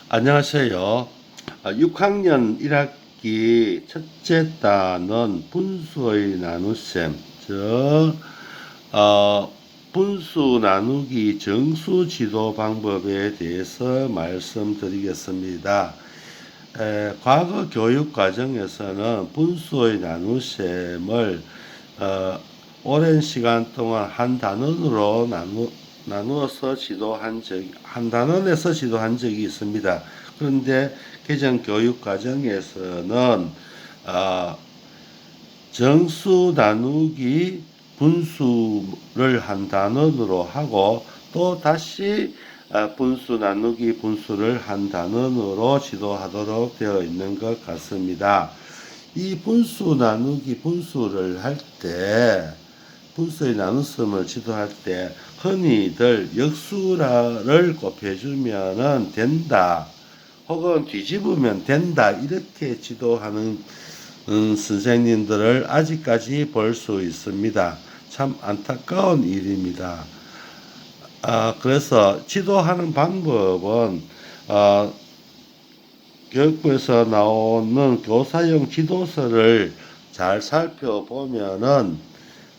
안녕하세요. 6학년 1학기 첫째 단원 분수의 나눗셈, 분수 나누기 정수 지도 방법에 대해서 말씀드리겠습니다. 과거 교육 과정에서는 분수의 나눗셈을 오랜 시간 동안 한 단원으로 나누어서 한 단원에서 지도한 적이 있습니다. 그런데 개정 교육 과정에서는 정수 나누기 분수를 한 단원으로 하고 또 다시 분수 나누기 분수를 한 단원으로 지도하도록 되어 있는 것 같습니다. 이 분수 나누기 분수를 할 때, 분수의 나눗셈을 지도할 때 흔히들 역수를 곱해주면 된다, 혹은 뒤집으면 된다, 이렇게 지도하는 선생님들을 아직까지 볼 수 있습니다. 참 안타까운 일입니다. 그래서 지도하는 방법은 교육부에서 나오는 교사용 지도서를 잘 살펴보면은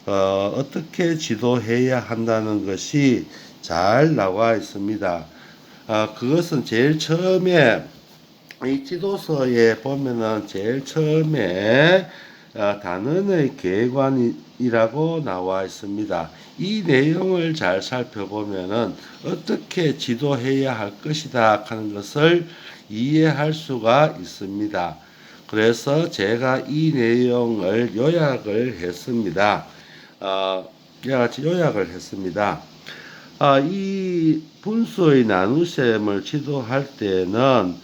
어떻게 지도해야 한다는 것이 잘 나와 있습니다. 그것은 제일 처음에 이 지도서에 보면은 제일 처음에 단원의 계관이라고 나와 있습니다. 이 내용을 잘 살펴보면은 어떻게 지도해야 할 것이다 하는 것을 이해할 수가 있습니다. 그래서 제가 이 내용을 요약을 했습니다. 이와 같이 요약을 했습니다. 이 분수의 나눗셈을 지도할 때는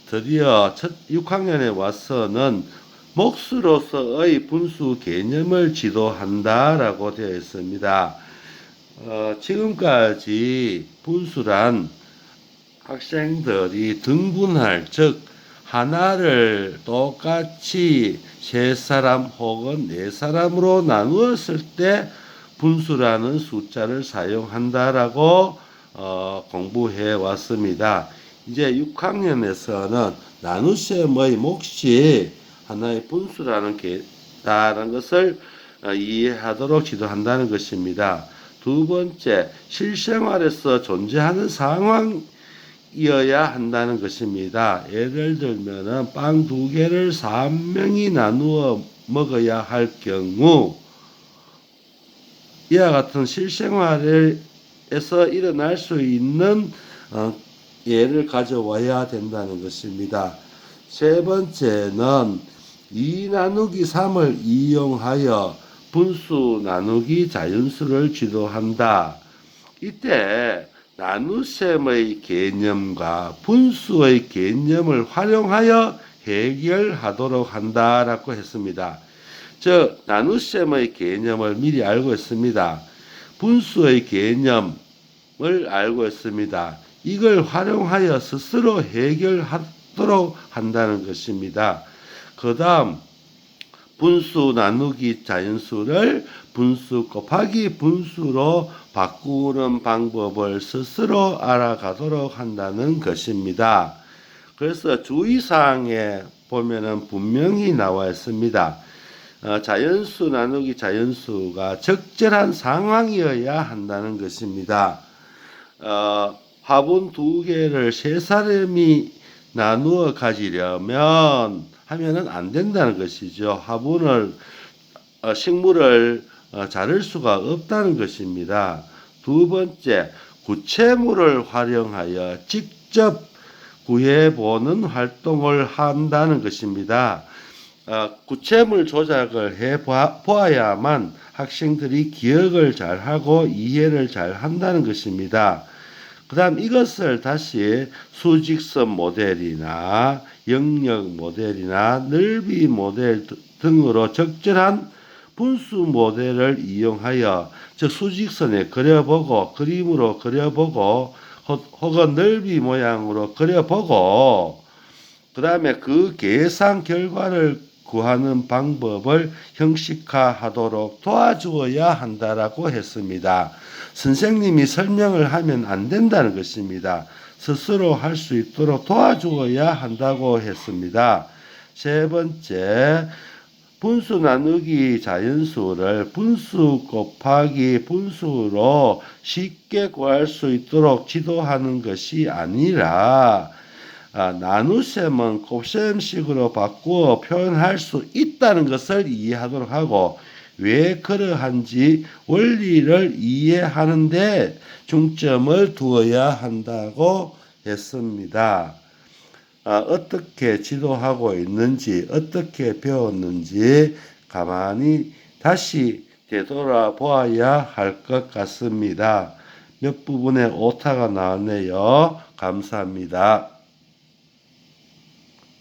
드디어 6학년에 와서는 몫으로서의 분수 개념을 지도한다라고 되어 있습니다. 지금까지 분수란 학생들이 등분할, 즉 하나를 똑같이 세 사람 혹은 네 사람으로 나누었을 때 분수라는 숫자를 사용한다라고 공부해 왔습니다. 이제 6학년에서는 나눗셈의 몫이 하나의 분수라는 것을 이해하도록 지도한다는 것입니다. 두 번째, 실생활에서 존재하는 상황이어야 한다는 것입니다. 예를 들면은 빵 2개를 3명이 나누어 먹어야 할 경우 이와 같은 실생활에서 일어날 수 있는 예를 가져와야 된다는 것입니다. 세 번째는 2 나누기 3을 이용하여 분수 나누기 자연수를 지도한다. 이때 나눗셈의 개념과 분수의 개념을 활용하여 해결하도록 한다라고 했습니다. 즉 나눗셈의 개념을 미리 알고 있습니다. 분수의 개념을 알고 있습니다. 이걸 활용하여 스스로 해결하도록 한다는 것입니다. 그 다음 분수 나누기 자연수를 분수 곱하기 분수로 바꾸는 방법을 스스로 알아가도록 한다는 것입니다. 그래서 주의사항에 보면은 분명히 나와 있습니다. 자연수 나누기 자연수가 적절한 상황이어야 한다는 것입니다. 화분 2개를 세 사람이 나누어 가지려면 하면은 안 된다는 것이죠. 화분을 식물을 자를 수가 없다는 것입니다. 두 번째, 구체물을 활용하여 직접 구해보는 활동을 한다는 것입니다. 구체물 조작을 해 보아야만 학생들이 기억을 잘하고 이해를 잘 한다는 것입니다. 그 다음 이것을 다시 수직선 모델이나 영역 모델이나 넓이 모델 등으로 적절한 분수 모델을 이용하여, 즉 수직선에 그려보고 그림으로 그려보고 혹은 넓이 모양으로 그려보고 그 다음에 그 계산 결과를 구하는 방법을 형식화하도록 도와주어야 한다라고 했습니다. 선생님이 설명을 하면 안 된다는 것입니다. 스스로 할 수 있도록 도와주어야 한다고 했습니다. 세 번째, 분수 나누기 자연수를 분수 곱하기 분수로 쉽게 구할 수 있도록 지도하는 것이 아니라 나눗셈은 곱셈식으로 바꾸어 표현할 수 있다는 것을 이해하도록 하고 왜 그러한지 원리를 이해하는데 중점을 두어야 한다고 했습니다. 어떻게 지도하고 있는지, 어떻게 배웠는지 가만히 다시 되돌아보아야 할 것 같습니다. 몇 부분에 오타가 나왔네요. 감사합니다.